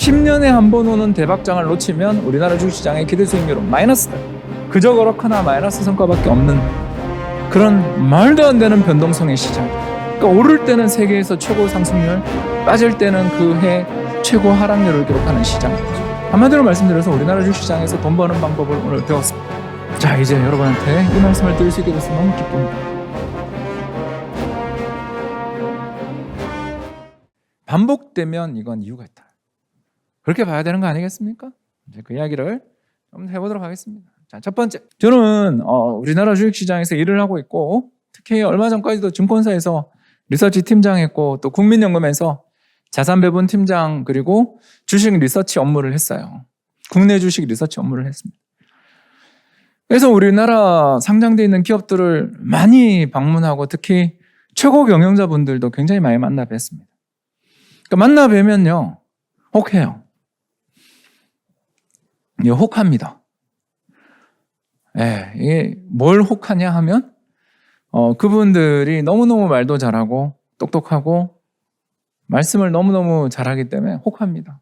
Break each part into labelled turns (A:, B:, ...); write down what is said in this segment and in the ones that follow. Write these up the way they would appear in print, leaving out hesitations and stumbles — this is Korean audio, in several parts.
A: 10년에 한 번 오는 대박장을 놓치면 우리나라 주식시장의 기대 수익률은 마이너스다. 그저 그렇거나 마이너스 성과밖에 없는 그런 말도 안 되는 변동성의 시장. 그러니까 오를 때는 세계에서 최고 상승률, 빠질 때는 그 해 최고 하락률을 기록하는 시장. 한마디로 말씀드려서 우리나라 주식시장에서 돈 버는 방법을 오늘 배웠습니다. 자, 이제 여러분한테 이 말씀을 드릴 수 있게 돼서 너무 기쁩니다. 반복되면 이건 이유가 있다. 그렇게 봐야 되는 거 아니겠습니까? 이제 그 이야기를 좀 해보도록 하겠습니다. 자, 첫 번째, 저는 우리나라 주식시장에서 일을 하고 있고, 특히 얼마 전까지도 증권사에서 리서치 팀장 했고, 또 국민연금에서 자산 배분 팀장 그리고 주식 리서치 업무를 했어요. 국내 주식 리서치 업무를 했습니다. 그래서 우리나라 상장되어 있는 기업들을 많이 방문하고, 특히 최고 경영자분들도 굉장히 많이 만나 뵀습니다. 그러니까 만나 뵈면요, 혹해요. 예, 혹합니다. 예, 이게 뭘 혹하냐 하면, 그분들이 너무너무 말도 잘하고, 똑똑하고, 말씀을 너무너무 잘하기 때문에 혹합니다.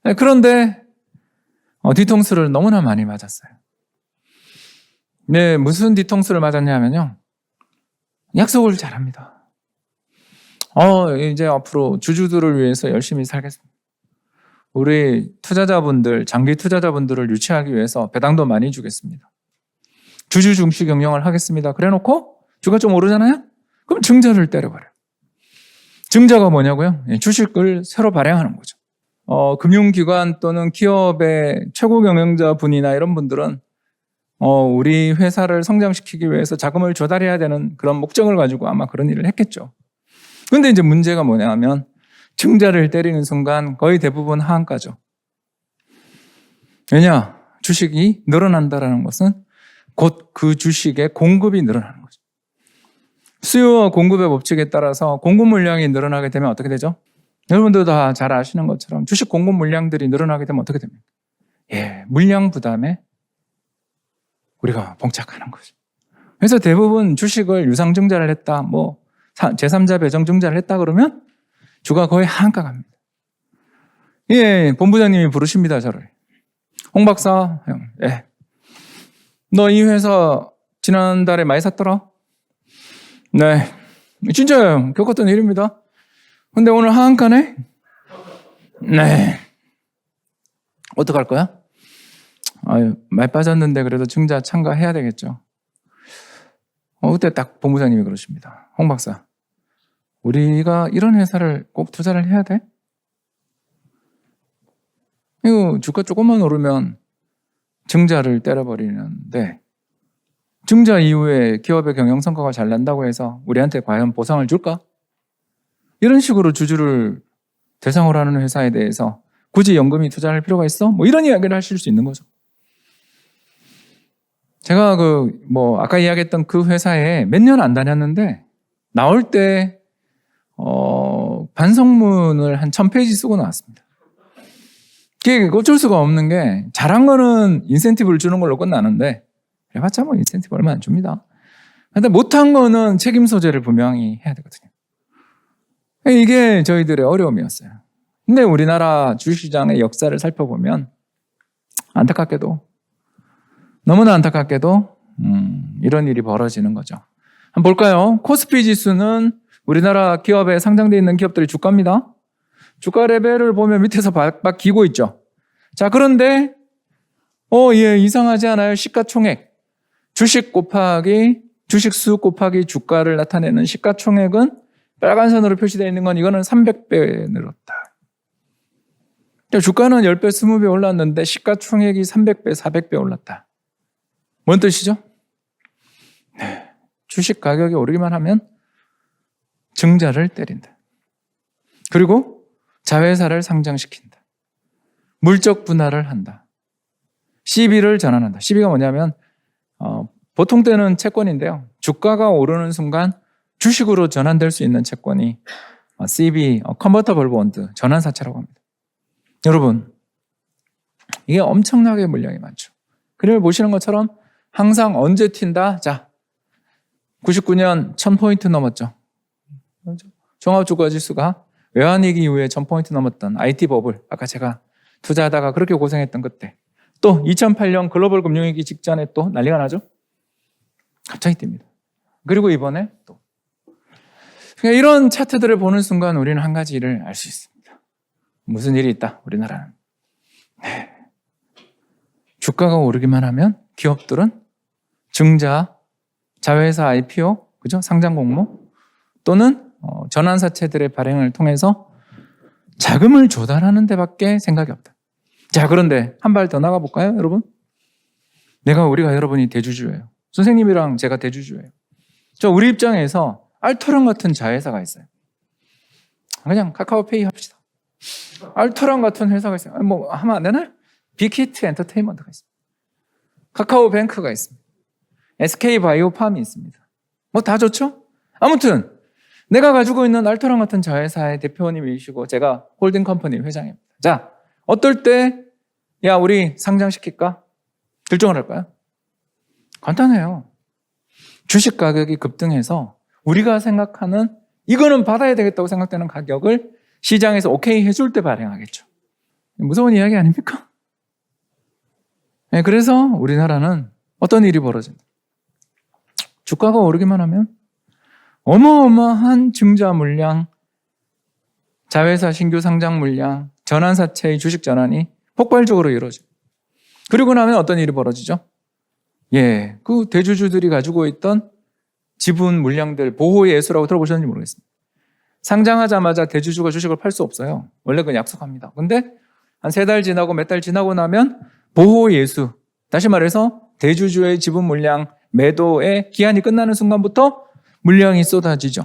A: 예, 그런데, 뒤통수를 너무나 많이 맞았어요. 네, 무슨 뒤통수를 맞았냐면요, 약속을 잘합니다. 이제 앞으로 주주들을 위해서 열심히 살겠습니다. 우리 투자자분들, 장기 투자자분들을 유치하기 위해서 배당도 많이 주겠습니다. 주주 중시 경영을 하겠습니다. 그래 놓고 주가 좀 오르잖아요? 그럼 증자를 때려버려요. 증자가 뭐냐고요? 주식을 새로 발행하는 거죠. 금융기관 또는 기업의 최고 경영자 분이나 이런 분들은 우리 회사를 성장시키기 위해서 자금을 조달해야 되는 그런 목적을 가지고 아마 그런 일을 했겠죠. 그런데 이제 문제가 뭐냐면 증자를 때리는 순간 거의 대부분 하한가죠. 왜냐? 주식이 늘어난다는 것은 곧 그 주식의 공급이 늘어나는 거죠. 수요와 공급의 법칙에 따라서 공급 물량이 늘어나게 되면 어떻게 되죠? 여러분도 다 잘 아시는 것처럼 주식 공급 물량들이 늘어나게 되면 어떻게 됩니까? 예, 물량 부담에 우리가 봉착하는 거죠. 그래서 대부분 주식을 유상증자를 했다, 제3자 배정 증자를 했다 그러면 주가 거의 하한가 갑니다. 예, 본부장님이 부르십니다, 저를. 홍 박사, 형, 예. 너 이 회사 지난달에 많이 샀더라? 네. 진짜요. 겪었던 일입니다. 근데 오늘 하한가네? 네. 어떡할 거야? 많이 빠졌는데 그래도 증자 참가해야 되겠죠. 그때 딱 본부장님이 그러십니다. 홍 박사, 우리가 이런 회사를 꼭 투자를 해야 돼? 이거 주가 조금만 오르면 증자를 때려버리는데 증자 이후에 기업의 경영 성과가 잘 난다고 해서 우리한테 과연 보상을 줄까? 이런 식으로 주주를 대상으로 하는 회사에 대해서 굳이 연금이 투자할 필요가 있어? 이런 이야기를 하실 수 있는 거죠. 제가 아까 이야기했던 그 회사에 몇 년 안 다녔는데 나올 때 반성문을 한 1000페이지 쓰고 나왔습니다. 그게 어쩔 수가 없는 게 잘한 거는 인센티브를 주는 걸로 끝나는데 해봤자 인센티브 얼마 안 줍니다. 근데 못한 거는 책임 소재를 분명히 해야 되거든요. 이게 저희들의 어려움이었어요. 근데 우리나라 주식시장의 역사를 살펴보면 너무나 안타깝게도 이런 일이 벌어지는 거죠. 한번 볼까요? 코스피 지수는 우리나라 기업에 상장되어 있는 기업들의 주가입니다. 주가 레벨을 보면 밑에서 박박 기고 있죠. 자, 그런데 예, 이상하지 않아요? 시가총액. 주식 수 곱하기 주가를 나타내는 시가총액은 빨간 선으로 표시되어 있는 건 이거는 300배 늘었다. 주가는 10배, 20배 올랐는데 시가총액이 300배, 400배 올랐다. 뭔 뜻이죠? 네, 주식 가격이 오르기만 하면 증자를 때린다. 그리고 자회사를 상장시킨다. 물적 분할을 한다. CB를 전환한다. CB가 뭐냐면 보통 때는 채권인데요. 주가가 오르는 순간 주식으로 전환될 수 있는 채권이 CB, 컨버터블 본드, 전환사채라고 합니다. 여러분, 이게 엄청나게 물량이 많죠. 그림을 보시는 것처럼 항상 언제 튄다? 자, 99년 1000포인트 넘었죠. 종합주가지수가 외환위기 이후에 1000포인트 넘었던 IT 버블, 아까 제가 투자하다가 그렇게 고생했던 그때, 또 2008년 글로벌 금융위기 직전에 또 난리가 나죠. 갑자기 뜹니다. 그리고 이번에 또. 그러니까 이런 차트들을 보는 순간 우리는 한 가지 일을 알 수 있습니다. 무슨 일이 있다, 우리나라는. 주가가 오르기만 하면 기업들은 증자, 자회사 IPO, 그죠? 상장 공모 또는 전환사채들의 발행을 통해서 자금을 조달하는 데밖에 생각이 없다. 자, 그런데 한 발 더 나가 볼까요, 여러분? 우리가 여러분이 대주주예요. 선생님이랑 제가 대주주예요. 우리 입장에서 알토란 같은 자회사가 있어요. 그냥 카카오페이 합시다. 알토란 같은 회사가 있어요. 뭐 하면 안 되나요? 빅히트 엔터테인먼트가 있습니다. 카카오뱅크가 있습니다. SK바이오팜이 있습니다. 뭐 다 좋죠? 아무튼 내가 가지고 있는 알토란 같은 자회사의 대표님이시고 제가 홀딩 컴퍼니 회장입니다. 자, 어떨 때 우리 상장시킬까? 결정을 할까요? 간단해요. 주식 가격이 급등해서 우리가 생각하는 이거는 받아야 되겠다고 생각되는 가격을 시장에서 오케이 해줄 때 발행하겠죠. 무서운 이야기 아닙니까? 네, 그래서 우리나라는 어떤 일이 벌어진다. 주가가 오르기만 하면 어마어마한 증자 물량, 자회사 신규 상장 물량, 전환사채의 주식 전환이 폭발적으로 이루어져요. 그리고 나면 어떤 일이 벌어지죠? 그 대주주들이 가지고 있던 지분 물량들, 보호의 예수라고 들어보셨는지 모르겠습니다. 상장하자마자 대주주가 주식을 팔 수 없어요. 원래 그건 약속합니다. 근데 한 3달 지나고 몇 달 지나고 나면 보호의 예수, 다시 말해서 대주주의 지분 물량 매도의 기한이 끝나는 순간부터 물량이 쏟아지죠.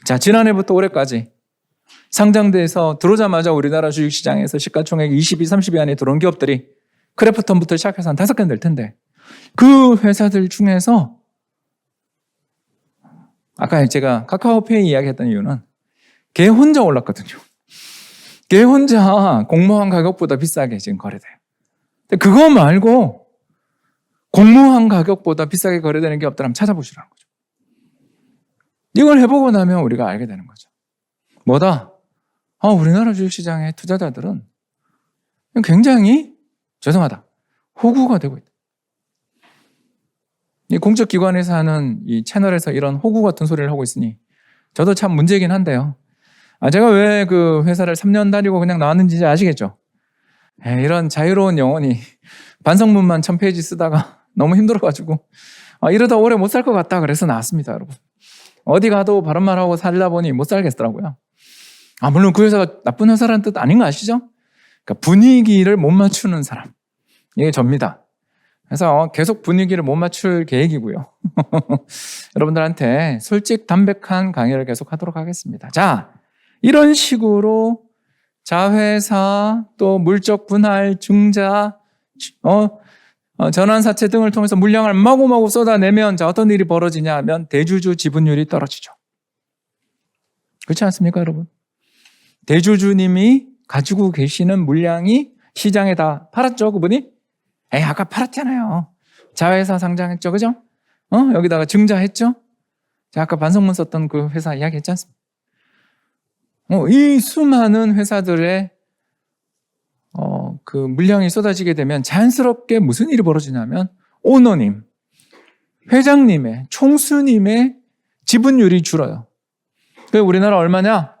A: 자, 지난해부터 올해까지 상장돼서 들어오자마자 우리나라 주식시장에서 시가총액 22, 30위 안에 들어온 기업들이 크래프톤부터 시작해서 한 5개는 될 텐데 그 회사들 중에서 아까 제가 카카오페이 이야기했던 이유는 걔 혼자 올랐거든요. 걔 혼자 공모한 가격보다 비싸게 지금 거래돼요. 근데 그거 말고 공모한 가격보다 비싸게 거래되는 기업들 한번 찾아보시라는 거죠. 이걸 해보고 나면 우리가 알게 되는 거죠. 뭐다? 우리나라 주식시장의 투자자들은 굉장히 죄송하다, 호구가 되고 있다. 이 공적기관에서 하는 이 채널에서 이런 호구 같은 소리를 하고 있으니 저도 참 문제이긴 한데요. 제가 왜 그 회사를 3년 다니고 그냥 나왔는지 아시겠죠? 이런 자유로운 영혼이 반성문만 1000페이지 쓰다가 너무 힘들어가지고 이러다 오래 못 살 것 같다 그래서 나왔습니다, 여러분. 어디 가도 바른 말하고 살다 보니 못 살겠더라고요. 물론 그 회사가 나쁜 회사라는 뜻 아닌 거 아시죠? 그러니까 분위기를 못 맞추는 사람, 이게 접니다. 그래서 계속 분위기를 못 맞출 계획이고요. 여러분들한테 솔직 담백한 강의를 계속 하도록 하겠습니다. 자, 이런 식으로 자회사, 또 물적 분할, 증자, 전환사채 등을 통해서 물량을 마구마구 쏟아내면 자, 어떤 일이 벌어지냐 하면 대주주 지분율이 떨어지죠. 그렇지 않습니까, 여러분? 대주주님이 가지고 계시는 물량이 시장에 다 팔았죠, 그분이? 아까 팔았잖아요. 자회사 상장했죠, 그죠? 여기다가 증자했죠? 자, 아까 반성문 썼던 그 회사 이야기했지 않습니까? 이 수많은 회사들의 그 물량이 쏟아지게 되면 자연스럽게 무슨 일이 벌어지냐면 오너님, 회장님의, 총수님의 지분율이 줄어요. 그 우리나라 얼마냐?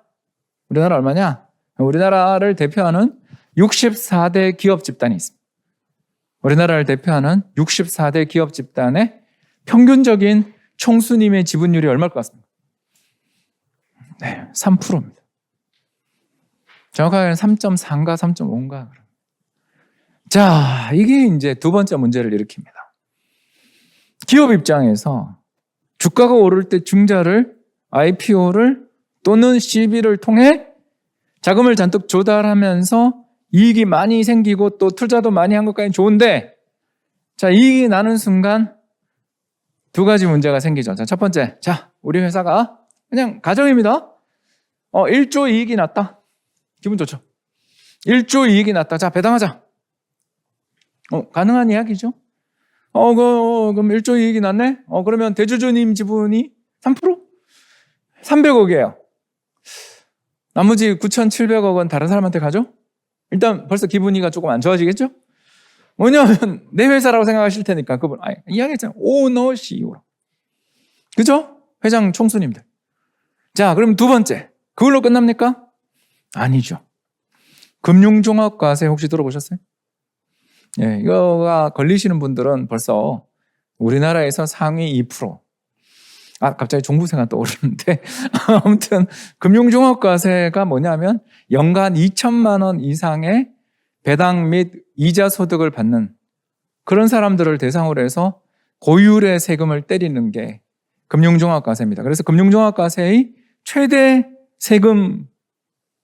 A: 우리나라를 대표하는 64대 기업 집단이 있습니다. 우리나라를 대표하는 64대 기업 집단의 평균적인 총수님의 지분율이 얼마일 것 같습니까? 네, 3%입니다. 정확하게는 3.4인가 3.5인가. 자, 이게 이제 두 번째 문제를 일으킵니다. 기업 입장에서 주가가 오를 때 증자를, IPO를 또는 CB를 통해 자금을 잔뜩 조달하면서 이익이 많이 생기고 또 투자도 많이 한 것까지는 좋은데, 자, 이익이 나는 순간 두 가지 문제가 생기죠. 자, 첫 번째, 자, 우리 회사가 그냥 가정입니다. 1조 이익이 났다. 기분 좋죠? 1조 이익이 났다. 자, 배당하자. 가능한 이야기죠? 그럼 1조 이익이 났네? 그러면 대주주님 지분이 3%? 300억이에요. 나머지 9,700억은 다른 사람한테 가죠? 일단 벌써 기분이가 조금 안 좋아지겠죠? 뭐냐면 내 회사라고 생각하실 테니까 그분 이야기했잖아요. 오너 CEO. 그죠? 회장 총수님들. 자, 그럼 두 번째. 그걸로 끝납니까? 아니죠. 금융종합과세 혹시 들어보셨어요? 예, 이거가 걸리시는 분들은 벌써 우리나라에서 상위 2%. 갑자기 종부세가 떠오르는데 아무튼 금융종합과세가 뭐냐면 연간 2천만 원 이상의 배당 및 이자 소득을 받는 그런 사람들을 대상으로 해서 고율의 세금을 때리는 게 금융종합과세입니다. 그래서 금융종합과세의 최대 세금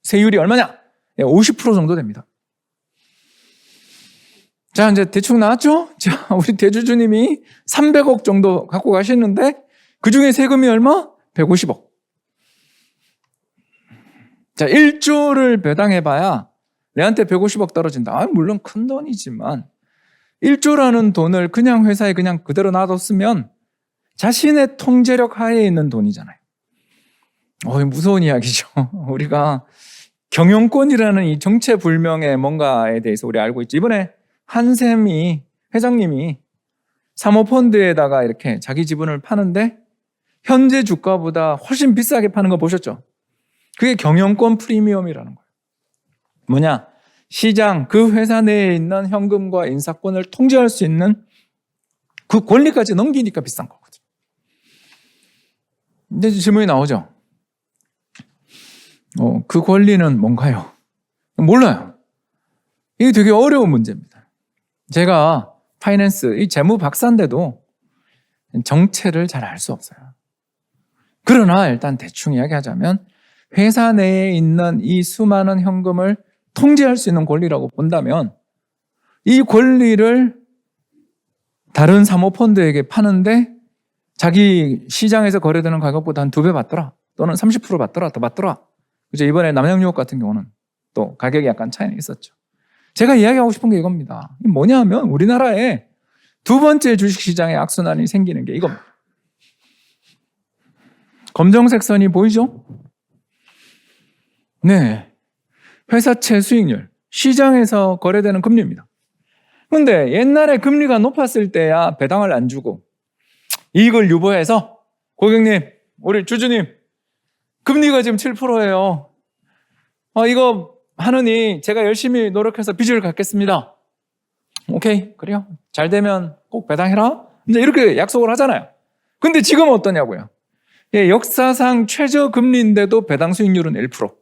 A: 세율이 얼마냐? 50% 정도 됩니다. 자, 이제 대충 나왔죠? 자, 우리 대주주님이 300억 정도 갖고 가시는데 그 중에 세금이 얼마? 150억. 자, 1조를 배당해봐야 내한테 150억 떨어진다. 물론 큰 돈이지만 1조라는 돈을 그냥 회사에 그냥 그대로 놔뒀으면 자신의 통제력 하에 있는 돈이잖아요. 무서운 이야기죠. 우리가 경영권이라는 이 정체불명의 뭔가에 대해서 우리 알고 있죠. 이번에 한샘이 회장님이 사모펀드에다가 이렇게 자기 지분을 파는데 현재 주가보다 훨씬 비싸게 파는 거 보셨죠? 그게 경영권 프리미엄이라는 거예요. 뭐냐? 시장, 그 회사 내에 있는 현금과 인사권을 통제할 수 있는 그 권리까지 넘기니까 비싼 거거든요. 근데 질문이 나오죠. 그 권리는 뭔가요? 몰라요. 이게 되게 어려운 문제입니다. 제가 파이낸스, 이 재무 박사인데도 정체를 잘 알 수 없어요. 그러나 일단 대충 이야기하자면 회사 내에 있는 이 수많은 현금을 통제할 수 있는 권리라고 본다면 이 권리를 다른 사모펀드에게 파는데 자기 시장에서 거래되는 가격보다 한 2배 받더라. 또는 30% 받더라. 더 받더라. 그죠? 이번에 남양유업 같은 경우는 또 가격이 약간 차이는 있었죠. 제가 이야기하고 싶은 게 이겁니다. 뭐냐 하면 우리나라에 두 번째 주식시장의 악순환이 생기는 게 이겁니다. 검정색 선이 보이죠? 네. 회사채 수익률, 시장에서 거래되는 금리입니다. 그런데 옛날에 금리가 높았을 때야 배당을 안 주고 이익을 유보해서 고객님, 우리 주주님, 금리가 지금 7%예요. 이거 하느니 제가 열심히 노력해서 빚을 갚겠습니다. 오케이, 그래요. 잘 되면 꼭 배당해라. 이제 이렇게 약속을 하잖아요. 근데 지금은 어떠냐고요? 역사상 최저금리인데도 배당 수익률은 1%.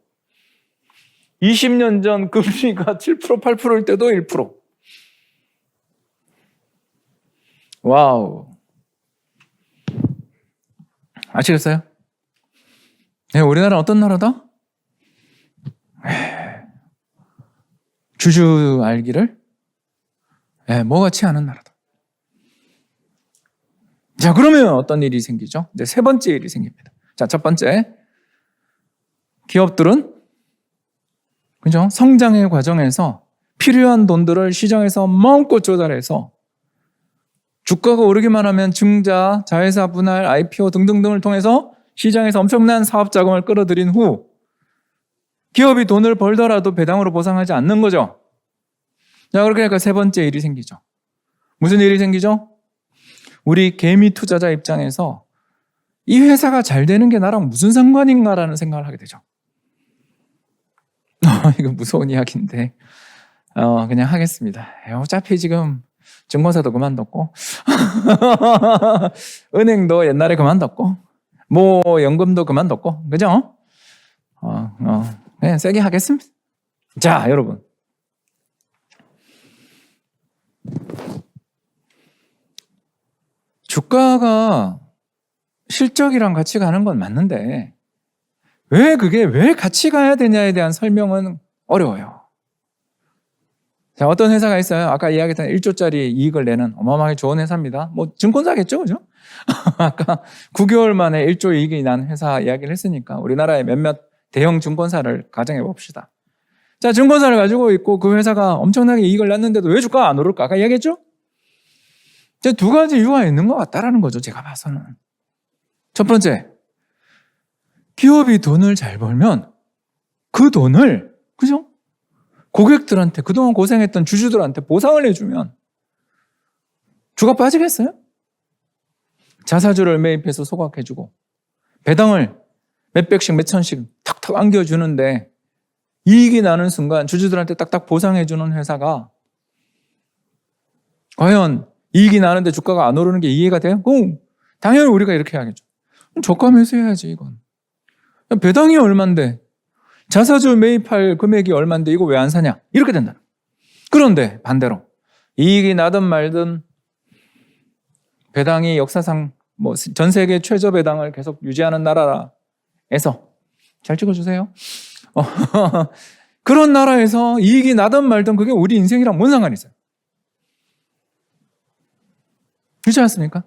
A: 20년 전 금리가 7%, 8%일 때도 1%. 와우. 아시겠어요? 우리나라는 어떤 나라다? 주주 알기를 뭐같이 아는 나라다. 자, 그러면 어떤 일이 생기죠? 이제 세 번째 일이 생깁니다. 자, 첫 번째. 기업들은 그죠? 성장의 과정에서 필요한 돈들을 시장에서 마음껏 조달해서 주가가 오르기만 하면 증자, 자회사 분할, IPO 등등등을 통해서 시장에서 엄청난 사업 자금을 끌어들인 후 기업이 돈을 벌더라도 배당으로 보상하지 않는 거죠. 자, 그렇게 하니까 세 번째 일이 생기죠. 무슨 일이 생기죠? 우리 개미 투자자 입장에서 이 회사가 잘 되는 게 나랑 무슨 상관인가라는 생각을 하게 되죠. 이거 무서운 이야기인데 그냥 하겠습니다. 어차피 지금 증권사도 그만뒀고 은행도 옛날에 그만뒀고 뭐 연금도 그만뒀고 그죠? 그냥 세게 하겠습니다. 자, 여러분, 주가가 실적이랑 같이 가는 건 맞는데 왜 같이 가야 되냐에 대한 설명은 어려워요. 자, 어떤 회사가 있어요. 아까 이야기했던 1조짜리 이익을 내는 어마어마하게 좋은 회사입니다. 뭐 증권사겠죠, 그죠? 아까 9개월 만에 1조 이익이 난 회사 이야기를 했으니까 우리나라의 몇몇 대형 증권사를 가정해 봅시다. 자, 증권사를 가지고 있고 그 회사가 엄청나게 이익을 났는데도 왜 주가가 안 오를까? 아까 이야기했죠? 이제 두 가지 이유가 있는 것 같다라는 거죠, 제가 봐서는. 첫 번째, 기업이 돈을 잘 벌면 그 돈을, 그죠? 고객들한테, 그동안 고생했던 주주들한테 보상을 해주면 주가 빠지겠어요? 자사주를 매입해서 소각해주고 배당을 몇백씩 몇천씩 탁탁 안겨주는데 이익이 나는 순간 주주들한테 딱딱 보상해주는 회사가 과연 이익이 나는데 주가가 안 오르는 게 이해가 돼요? 당연히 우리가 이렇게 해야겠죠. 저가 매수해야지 이건. 배당이 얼만데 자사주 매입할 금액이 얼만데 이거 왜 안 사냐? 이렇게 된다. 그런데 반대로 이익이 나든 말든 배당이 역사상 전 세계 최저 배당을 계속 유지하는 나라에서 잘 찍어주세요. 그런 나라에서 이익이 나든 말든 그게 우리 인생이랑 뭔 상관이 있어요? 그렇지 않습니까?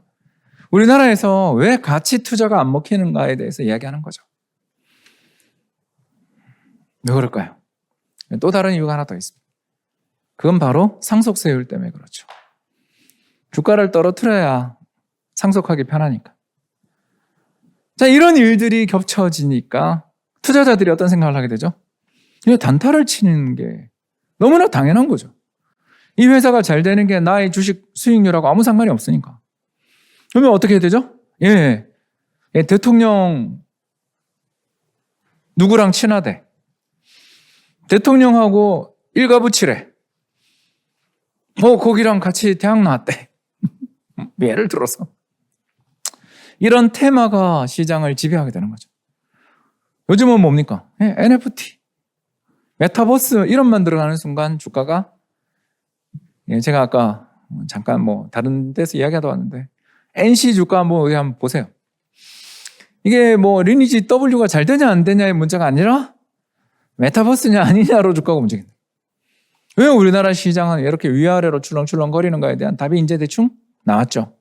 A: 우리나라에서 왜 가치 투자가 안 먹히는가에 대해서 이야기하는 거죠. 왜 그럴까요? 또 다른 이유가 하나 더 있습니다. 그건 바로 상속세율 때문에 그렇죠. 주가를 떨어뜨려야 상속하기 편하니까. 자, 이런 일들이 겹쳐지니까 투자자들이 어떤 생각을 하게 되죠? 그냥 단타를 치는 게 너무나 당연한 거죠. 이 회사가 잘 되는 게 나의 주식 수익률하고 아무 상관이 없으니까. 그러면 어떻게 해야 되죠? 대통령 누구랑 친하대? 대통령하고 일가부치래. 거기랑 같이 대학 나왔대. 예를 들어서. 이런 테마가 시장을 지배하게 되는 거죠. 요즘은 뭡니까? NFT, 메타버스 이런만 들어가는 순간 주가가 제가 아까 잠깐 다른 데서 이야기하다 왔는데 NC 주가 한번 보세요. 이게 리니지 W가 잘 되냐 안 되냐의 문제가 아니라 메타버스냐 아니냐로 주가가 움직인다. 왜 우리나라 시장은 이렇게 위아래로 출렁출렁거리는가에 대한 답이 이제 대충 나왔죠.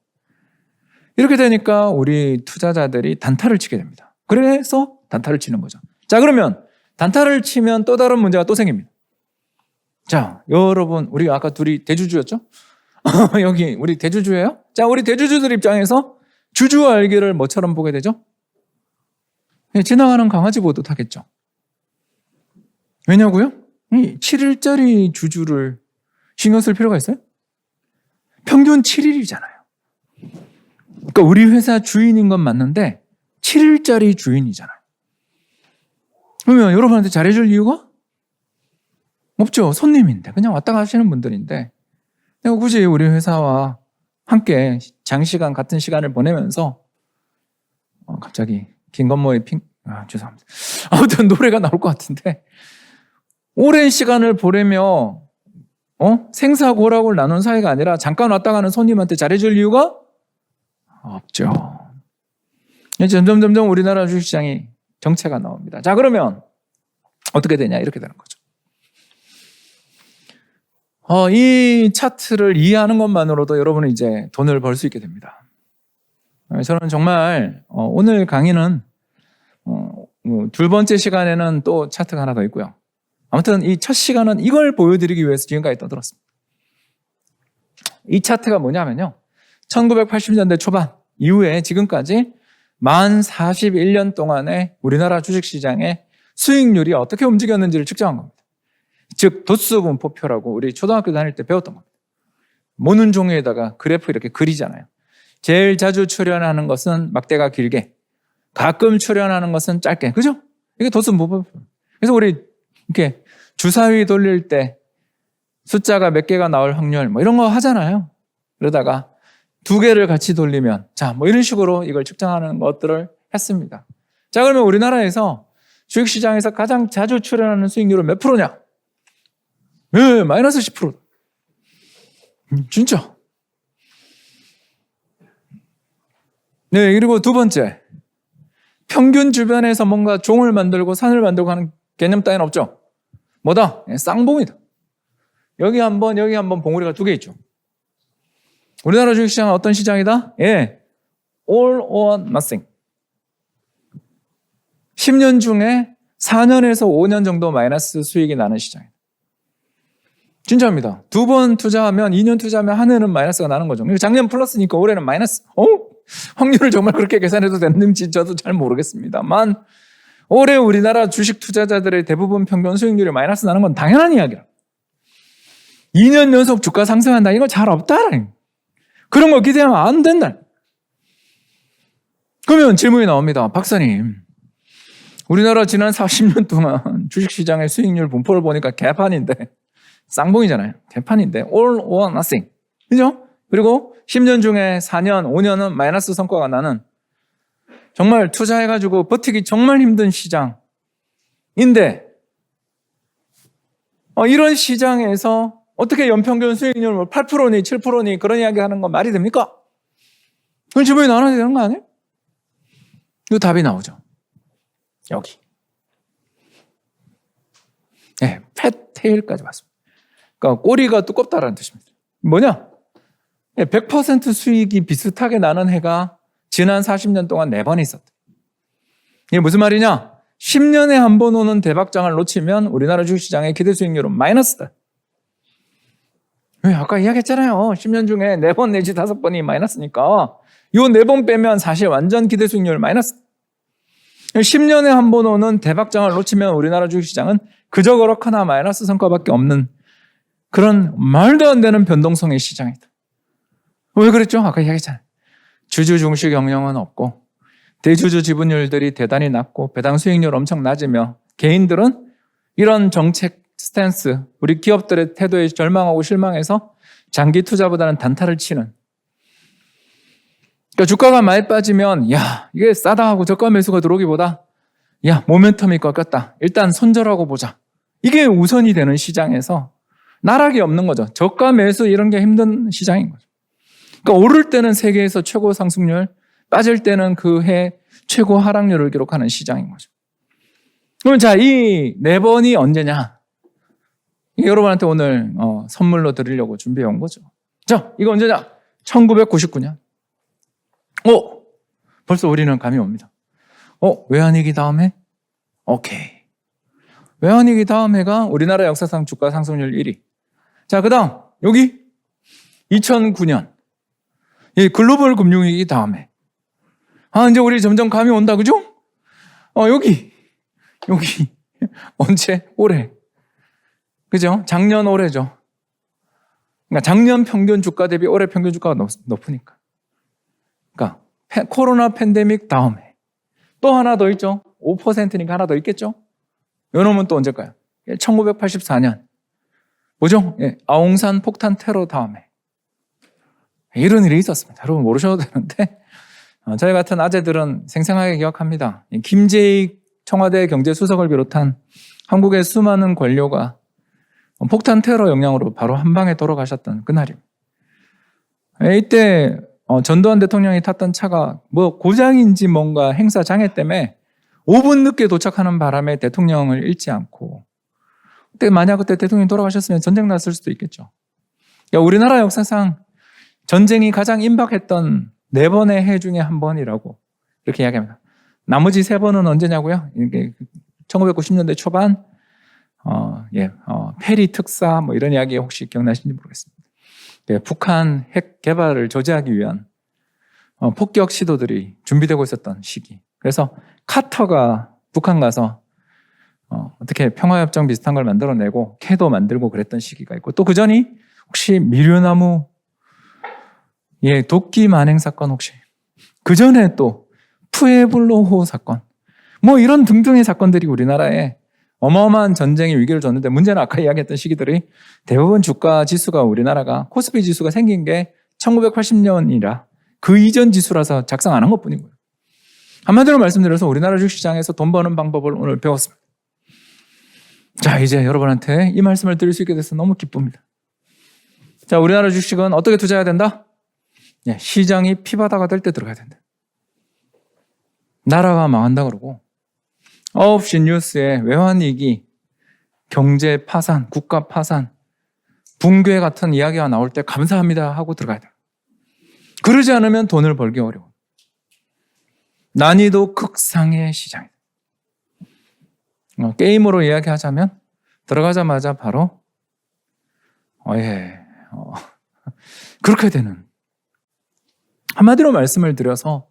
A: 이렇게 되니까 우리 투자자들이 단타를 치게 됩니다. 그래서 단타를 치는 거죠. 자, 그러면 단타를 치면 또 다른 문제가 또 생깁니다. 자, 여러분, 우리 아까 둘이 대주주였죠? 여기 우리 대주주예요? 자, 우리 대주주들 입장에서 주주 알기를 뭐처럼 보게 되죠? 지나가는 강아지 보듯 하겠죠. 왜냐고요? 7일짜리 주주를 신경 쓸 필요가 있어요? 평균 7일이잖아요. 그러니까 우리 회사 주인인 건 맞는데 7일짜리 주인이잖아요. 그러면 여러분한테 잘해줄 이유가? 없죠. 손님인데 그냥 왔다 가시는 분들인데 내가 굳이 우리 회사와 함께 장시간 같은 시간을 보내면서 갑자기 김건모의 죄송합니다. 아무튼 노래가 나올 것 같은데 오랜 시간을 보내며 생사고락을 나눈 사이가 아니라 잠깐 왔다 가는 손님한테 잘해줄 이유가 없죠. 점점 우리나라 주식시장이 정체가 나옵니다. 자, 그러면 어떻게 되냐 이렇게 되는 거죠. 이 차트를 이해하는 것만으로도 여러분은 이제 돈을 벌 수 있게 됩니다. 저는 정말 오늘 강의는 두 번째 시간에는 또 차트가 하나 더 있고요. 아무튼 이 첫 시간은 이걸 보여드리기 위해서 지금까지 떠들었습니다. 이 차트가 뭐냐면요. 1980년대 초반 이후에 지금까지 만 41년 동안의 우리나라 주식시장의 수익률이 어떻게 움직였는지를 측정한 겁니다. 즉 도수분포표라고 우리 초등학교 다닐 때 배웠던 겁니다. 모는 종이에다가 그래프 이렇게 그리잖아요. 제일 자주 출현하는 것은 막대가 길게, 가끔 출현하는 것은 짧게. 그죠? 이게 도수분포표. 그래서 우리 이렇게 주사위 돌릴 때 숫자가 몇 개가 나올 확률 이런 거 하잖아요. 그러다가 두 개를 같이 돌리면 이런 식으로 이걸 측정하는 것들을 했습니다. 자, 그러면 우리나라에서 주식시장에서 가장 자주 출현하는 수익률은 몇 프로냐? 마이너스 10%. 진짜. 네, 그리고 두 번째. 평균 주변에서 뭔가 종을 만들고 산을 만들고 하는 개념 따위는 없죠. 뭐다? 쌍봉이다. 여기 한 번, 여기 한 번 봉우리가 두 개 있죠. 우리나라 주식시장은 어떤 시장이다? all or nothing. 10년 중에 4년에서 5년 정도 마이너스 수익이 나는 시장이에요. 진짜입니다. 두 번 투자하면 2년 투자하면 한 해는 마이너스가 나는 거죠. 작년 플러스니까 올해는 마이너스. 확률을 정말 그렇게 계산해도 되는지 저도 잘 모르겠습니다만 올해 우리나라 주식 투자자들의 대부분 평균 수익률이 마이너스 나는 건 당연한 이야기야. 2년 연속 주가 상승한다. 이거 잘 없다. 그런 거 기대하면 안 된다. 그러면 질문이 나옵니다. 박사님, 우리나라 지난 40년 동안 주식시장의 수익률 분포를 보니까 개판인데, 쌍봉이잖아요. 개판인데 all or nothing. 그죠? 그리고 10년 중에 4년, 5년은 마이너스 성과가 나는 정말 투자해가지고 버티기 정말 힘든 시장인데 이런 시장에서 어떻게 연평균 수익률 8%니 7%니 그런 이야기 하는 건 말이 됩니까? 그건 질문이 나눠야 되는 거 아니에요? 이 답이 나오죠. 여기. 네, 팻테일까지 왔습니다. 그러니까 꼬리가 두껍다라는 뜻입니다. 뭐냐? 100% 수익이 비슷하게 나는 해가 지난 40년 동안 4번 있었다. 이게 무슨 말이냐? 10년에 한 번 오는 대박장을 놓치면 우리나라 주식시장의 기대 수익률은 마이너스다. 왜? 아까 이야기했잖아요. 10년 중에 4번 내지 5번이 마이너스니까 이 4번 빼면 사실 완전 기대 수익률 마이너스. 10년에 한 번 오는 대박장을 놓치면 우리나라 주식시장은 그저 그렇거나 마이너스 성과밖에 없는 그런 말도 안 되는 변동성의 시장이다. 왜 그랬죠? 아까 이야기했잖아요. 주주 중시 경영은 없고 대주주 지분율들이 대단히 낮고 배당 수익률 엄청 낮으며 개인들은 이런 정책 스탠스, 우리 기업들의 태도에 절망하고 실망해서 장기 투자보다는 단타를 치는. 그러니까 주가가 많이 빠지면 야 이게 싸다 하고 저가 매수가 들어오기보다 야 모멘텀이 꺾였다. 일단 손절하고 보자. 이게 우선이 되는 시장에서 나락이 없는 거죠. 저가 매수 이런 게 힘든 시장인 거죠. 그러니까 오를 때는 세계에서 최고 상승률, 빠질 때는 그 해 최고 하락률을 기록하는 시장인 거죠. 그러면 자, 이 4번이 언제냐? 여러분한테 오늘 선물로 드리려고 준비해 온 거죠. 자, 이거 언제냐? 1999년. 벌써 우리는 감이 옵니다. 외환위기 다음에? 오케이. 외환위기 다음 해가 우리나라 역사상 주가 상승률 1위. 자, 그 다음, 여기 2009년. 이 글로벌 금융위기 다음에. 이제 우리 점점 감이 온다, 그죠? 여기. 언제? 올해. 그죠? 작년 올해죠. 그러니까 작년 평균 주가 대비 올해 평균 주가가 높으니까. 그러니까 코로나 팬데믹 다음에. 또 하나 더 있죠? 5%니까 하나 더 있겠죠? 요놈은 또 언제일까요? 1984년. 뭐죠? 아웅산 폭탄 테러 다음에. 이런 일이 있었습니다. 여러분 모르셔도 되는데 저희 같은 아재들은 생생하게 기억합니다. 김재익 청와대 경제수석을 비롯한 한국의 수많은 관료가 폭탄 테러 영향으로 바로 한 방에 돌아가셨던 그날입니다. 이때 전두환 대통령이 탔던 차가 뭐 고장인지 뭔가 행사 장애 때문에 5분 늦게 도착하는 바람에 대통령을 잃지 않고 만약 그때 대통령이 돌아가셨으면 전쟁 났을 수도 있겠죠. 우리나라 역사상 전쟁이 가장 임박했던 4번의 해 중에 한 번이라고 이렇게 이야기합니다. 나머지 3번은 언제냐고요? 1990년대 초반 페리 특사 뭐 이런 이야기 혹시 기억나시는지 모르겠습니다. 북한 핵 개발을 저지하기 위한 폭격 시도들이 준비되고 있었던 시기. 그래서 카터가 북한 가서 어떻게 평화협정 비슷한 걸 만들어내고 캐도 만들고 그랬던 시기가 있고 또 그 전이 혹시 미류나무 도끼 만행 사건 혹시 그 전에 또 푸에블로호 사건 뭐 이런 등등의 사건들이 우리나라에 어마어마한 전쟁의 위기를 줬는데 문제는 아까 이야기했던 시기들이 대부분 주가 지수가 우리나라가 코스피 지수가 생긴 게 1980년이라 그 이전 지수라서 작성 안 한 것뿐이고요. 한마디로 말씀드려서 우리나라 주식시장에서 돈 버는 방법을 오늘 배웠습니다. 자, 이제 여러분한테 이 말씀을 드릴 수 있게 돼서 너무 기쁩니다. 자, 우리나라 주식은 어떻게 투자해야 된다? 시장이 피바다가 될 때 들어가야 된다. 나라가 망한다 그러고 9시 뉴스에 외환위기, 경제 파산, 국가 파산, 붕괴 같은 이야기가 나올 때 감사합니다 하고 들어가야 돼요. 그러지 않으면 돈을 벌기 어려워. 난이도 극상의 시장이다. 게임으로 이야기하자면 들어가자마자 바로 그렇게 되는. 한마디로 말씀을 드려서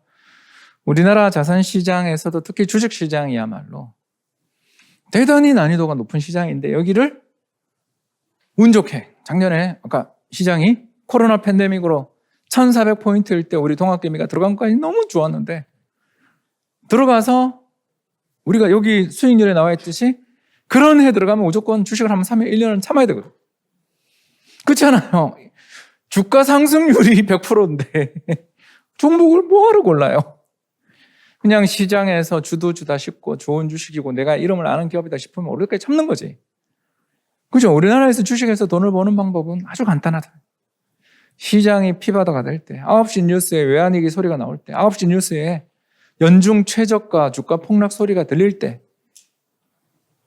A: 우리나라 자산시장에서도 특히 주식시장이야말로 대단히 난이도가 높은 시장인데 여기를 운 좋게 작년에 아까 시장이 코로나 팬데믹으로 1400포인트일 때 우리 동학개미가 들어간 것까지 너무 좋았는데 들어가서 우리가 여기 수익률에 나와 있듯이 그런 해 들어가면 무조건 주식을 한번 사면 1년은 참아야 되거든. 그렇잖아요. 주가 상승률이 100%인데 종목을 뭐하러 골라요? 그냥 시장에서 주다 싶고 좋은 주식이고 내가 이름을 아는 기업이다 싶으면 오르기까지 참는 거지. 그죠? 우리나라에서 주식에서 돈을 버는 방법은 아주 간단하다. 시장이 피바다가 될 때, 9시 뉴스에 외환위기 소리가 나올 때, 9시 뉴스에 연중 최저가 주가 폭락 소리가 들릴 때,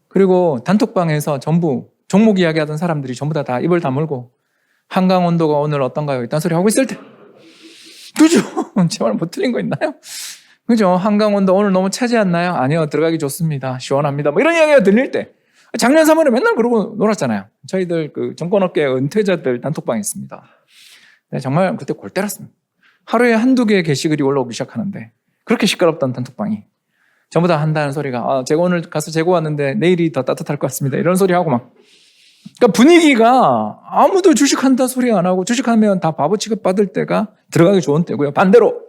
A: 그리고 단톡방에서 전부 종목 이야기하던 사람들이 전부 다 입을 다물고 한강 온도가 오늘 어떤가요? 이딴 소리 하고 있을 때. 그죠? 제 말 못 틀린 거 있나요? 그죠? 한강 온도 오늘 너무 차지 않나요? 아니요, 들어가기 좋습니다. 시원합니다. 뭐 이런 이야기가 들릴 때. 작년 3월에 맨날 그러고 놀았잖아요. 저희들 그 정권업계 은퇴자들 단톡방에 있습니다. 네, 정말 그때 골 때렸습니다. 하루에 한두 개의 게시글이 올라오기 시작하는데 그렇게 시끄럽던 단톡방이 전부 다 한다는 소리가 제가 오늘 가서 재고 왔는데 내일이 더 따뜻할 것 같습니다. 이런 소리 하고 막. 그러니까 분위기가 아무도 주식한다 소리 안 하고 주식하면 다 바보 취급받을 때가 들어가기 좋은 때고요. 반대로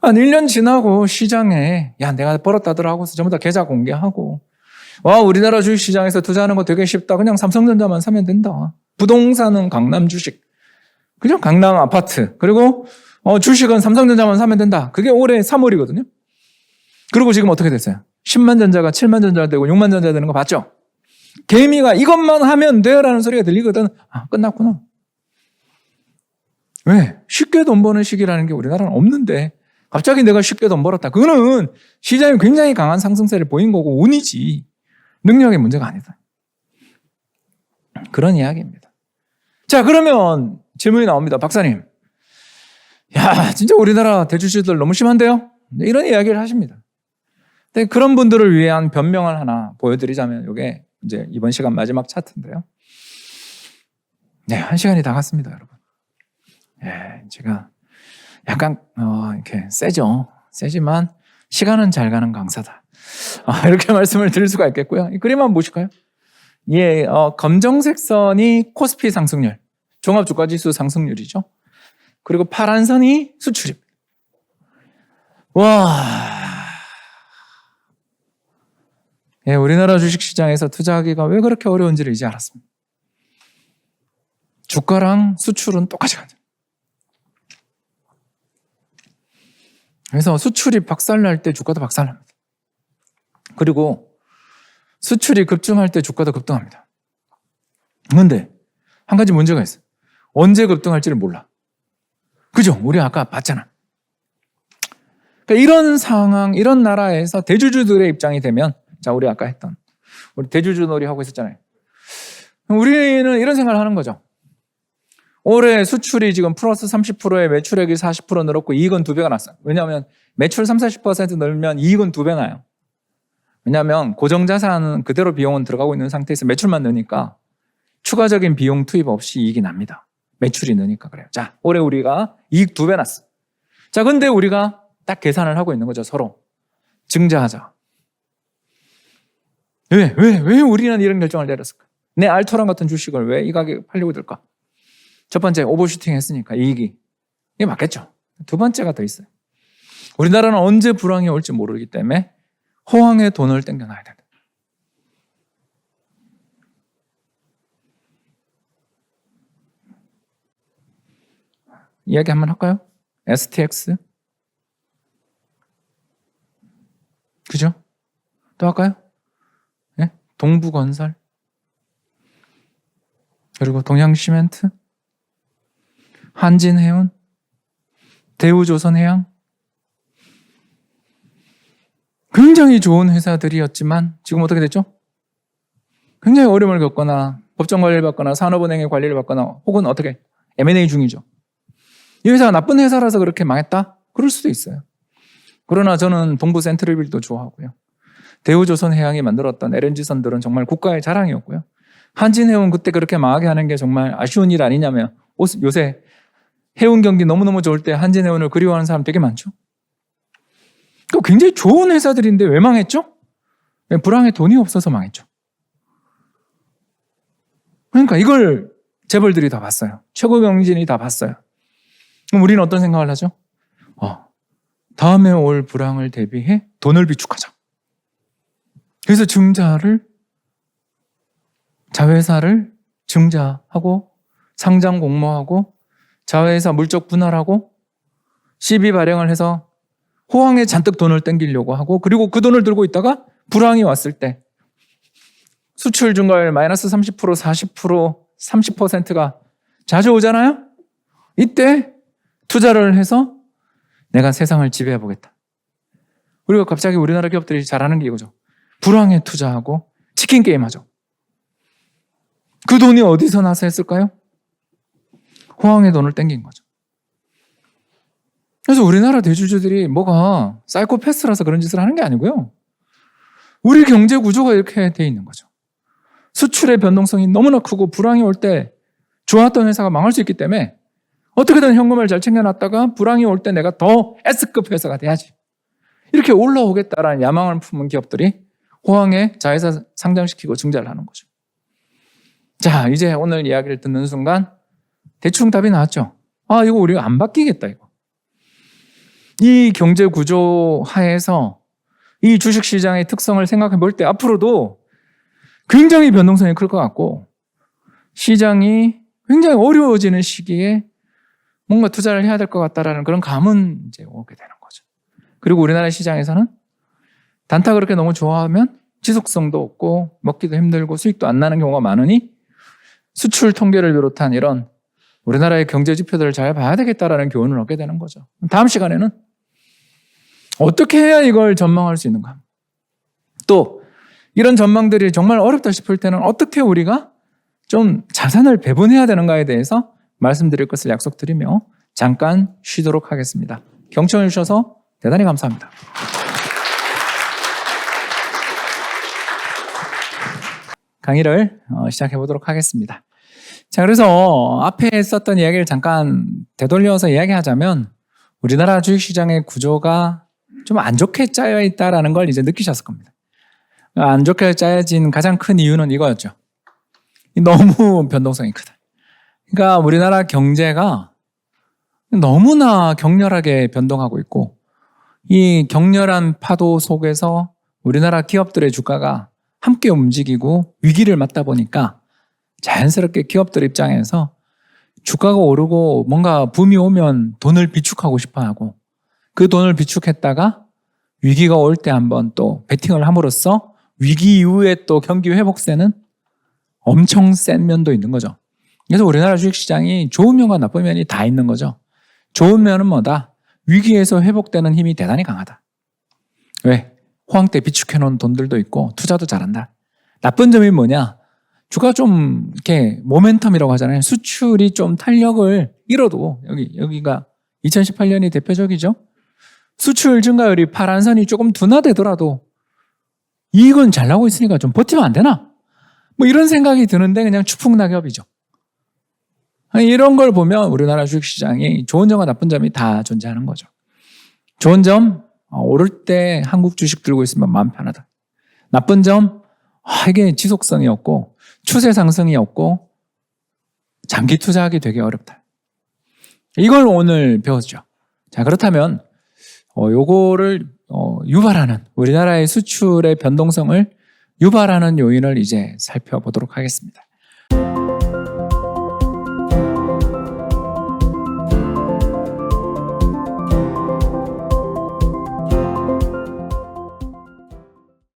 A: 한 1년 지나고 시장에 야 내가 벌었다더라 하고서 전부 다 계좌 공개하고 와 우리나라 주식시장에서 투자하는 거 되게 쉽다. 그냥 삼성전자만 사면 된다. 부동산은 강남 주식. 그죠? 강남 아파트. 그리고 주식은 삼성전자만 사면 된다. 그게 올해 3월이거든요. 그리고 지금 어떻게 됐어요? 10만 전자가 7만 전자 되고 6만 전자 되는 거 봤죠? 개미가 이것만 하면 돼라는 소리가 들리거든. 끝났구나. 왜? 쉽게 돈 버는 시기라는 게 우리나라는 없는데 갑자기 내가 쉽게 돈 벌었다. 그거는 시장이 굉장히 강한 상승세를 보인 거고 운이지 능력의 문제가 아니다. 그런 이야기입니다. 자, 그러면 질문이 나옵니다. 박사님. 야, 진짜 우리나라 대주주들 너무 심한데요? 이런 이야기를 하십니다. 근데 그런 분들을 위한 변명을 하나 보여드리자면 이게 이제 이번 시간 마지막 차트인데요. 네, 1시간이 다 갔습니다, 여러분. 예, 제가 약간 이렇게 세죠. 세지만 시간은 잘 가는 강사다. 이렇게 말씀을 드릴 수가 있겠고요. 이 그림 한번 보실까요? 예, 검정색 선이 코스피 상승률, 종합주가지수 상승률이죠. 그리고 파란 선이 수출입니다. 와, 예, 우리나라 주식시장에서 투자하기가 왜 그렇게 어려운지를 이제 알았습니다. 주가랑 수출은 똑같이 가죠. 그래서 수출이 박살날 때 주가도 박살납니다. 그리고 수출이 급증할 때 주가도 급등합니다. 그런데 한 가지 문제가 있어요. 언제 급등할지를 몰라. 그죠? 우리 아까 봤잖아. 그러니까 이런 상황, 이런 나라에서 대주주들의 입장이 되면 자, 우리 아까 했던 우리 대주주 놀이 하고 있었잖아요. 우리는 이런 생각을 하는 거죠. 올해 수출이 지금 플러스 30%에 매출액이 40% 늘었고 이익은 2배가 났어요. 왜냐하면 매출 30-40% 늘면 이익은 2배 나요. 왜냐하면 고정자산은 그대로 비용은 들어가고 있는 상태에서 매출만 느니까 추가적인 비용 투입 없이 이익이 납니다. 매출이 느니까 그래요. 자, 올해 우리가 이익 2배 났어. 자, 근데 우리가 딱 계산을 하고 있는 거죠. 서로. 증자하자. 왜 우리는 이런 결정을 내렸을까? 내 알토란 같은 주식을 왜 이 가격에 팔려고 들까? 첫 번째, 오버슈팅 했으니까 이익이. 이게 맞겠죠. 두 번째가 더 있어요. 우리나라는 언제 불황이 올지 모르기 때문에 호황의 돈을 땡겨놔야 된다. 이야기 한번 할까요? STX. 그죠? 또 할까요? 네? 동부건설. 그리고 동양시멘트. 한진해운, 대우조선해양. 굉장히 좋은 회사들이었지만 지금 어떻게 됐죠? 굉장히 어려움을 겪거나 법정 관리를 받거나 산업은행의 관리를 받거나 혹은 어떻게 M&A 중이죠. 이 회사가 나쁜 회사라서 그렇게 망했다? 그럴 수도 있어요. 그러나 저는 동부 센트럴빌도 좋아하고요. 대우조선해양이 만들었던 LNG선들은 정말 국가의 자랑이었고요. 한진해운 그때 그렇게 망하게 하는 게 정말 아쉬운 일 아니냐면 요새 해운 경기 너무너무 좋을 때 한진해운을 그리워하는 사람 되게 많죠. 굉장히 좋은 회사들인데 왜 망했죠? 불황에 돈이 없어서 망했죠. 그러니까 이걸 재벌들이 다 봤어요. 최고 경진이 다 봤어요. 그럼 우리는 어떤 생각을 하죠? 다음에 올 불황을 대비해 돈을 비축하자. 그래서 자회사를 증자하고 상장 공모하고 자회사 물적 분할하고 시비 발행을 해서 호황에 잔뜩 돈을 땡기려고 하고, 그리고 그 돈을 들고 있다가 불황이 왔을 때 수출 증가율 마이너스 30%, 40%, 30%가 자주 오잖아요. 이때 투자를 해서 내가 세상을 지배해 보겠다. 그리고 갑자기 우리나라 기업들이 잘하는 게 이거죠. 불황에 투자하고 치킨 게임 하죠. 그 돈이 어디서 나서 했을까요? 호황의 돈을 땡긴 거죠. 그래서 우리나라 대주주들이 뭐가 사이코패스라서 그런 짓을 하는 게 아니고요. 우리 경제 구조가 이렇게 돼 있는 거죠. 수출의 변동성이 너무나 크고 불황이 올 때 좋았던 회사가 망할 수 있기 때문에 어떻게든 현금을 잘 챙겨놨다가 불황이 올 때 내가 더 S급 회사가 돼야지, 이렇게 올라오겠다라는 야망을 품은 기업들이 호황에 자회사 상장시키고 증자를 하는 거죠. 자, 이제 오늘 이야기를 듣는 순간 대충 답이 나왔죠. 이거 우리가 안 바뀌겠다, 이거. 이 경제 구조 하에서 이 주식시장의 특성을 생각해 볼 때 앞으로도 굉장히 변동성이 클 것 같고, 시장이 굉장히 어려워지는 시기에 뭔가 투자를 해야 될 것 같다라는 그런 감은 이제 오게 되는 거죠. 그리고 우리나라 시장에서는 단타 그렇게 너무 좋아하면 지속성도 없고 먹기도 힘들고 수익도 안 나는 경우가 많으니 수출 통계를 비롯한 이런 우리나라의 경제 지표들을 잘 봐야 되겠다라는 교훈을 얻게 되는 거죠. 다음 시간에는 어떻게 해야 이걸 전망할 수 있는가? 또 이런 전망들이 정말 어렵다 싶을 때는 어떻게 우리가 좀 자산을 배분해야 되는가에 대해서 말씀드릴 것을 약속드리며 잠깐 쉬도록 하겠습니다. 경청해 주셔서 대단히 감사합니다. 강의를 시작해 보도록 하겠습니다. 자, 그래서 앞에 썼던 이야기를 잠깐 되돌려서 이야기하자면 우리나라 주식시장의 구조가 좀 안 좋게 짜여 있다는 걸 이제 느끼셨을 겁니다. 안 좋게 짜여진 가장 큰 이유는 이거였죠. 너무 변동성이 크다. 그러니까 우리나라 경제가 너무나 격렬하게 변동하고 있고, 이 격렬한 파도 속에서 우리나라 기업들의 주가가 함께 움직이고 위기를 맞다 보니까 자연스럽게 기업들 입장에서 주가가 오르고 뭔가 붐이 오면 돈을 비축하고 싶어 하고, 그 돈을 비축했다가 위기가 올 때 한번 또 베팅을 함으로써 위기 이후에 또 경기 회복세는 엄청 센 면도 있는 거죠. 그래서 우리나라 주식시장이 좋은 면과 나쁜 면이 다 있는 거죠. 좋은 면은 뭐다? 위기에서 회복되는 힘이 대단히 강하다. 왜? 호황 때 비축해놓은 돈들도 있고 투자도 잘한다. 나쁜 점이 뭐냐? 주가 좀 이렇게 모멘텀이라고 하잖아요. 수출이 좀 탄력을 잃어도, 여기가 2018년이 대표적이죠. 수출 증가율이 파란 선이 조금 둔화되더라도 이익은 잘 나고 있으니까 좀 버티면 안 되나? 뭐 이런 생각이 드는데 그냥 추풍낙엽이죠. 이런 걸 보면 우리나라 주식시장이 좋은 점과 나쁜 점이 다 존재하는 거죠. 좋은 점, 오를 때 한국 주식 들고 있으면 마음 편하다. 나쁜 점, 이게 지속성이 없고 추세 상승이 없고 장기 투자하기 되게 어렵다. 이걸 오늘 배웠죠. 자, 그렇다면 요거를 유발하는, 우리나라의 수출의 변동성을 유발하는 요인을 이제 살펴보도록 하겠습니다.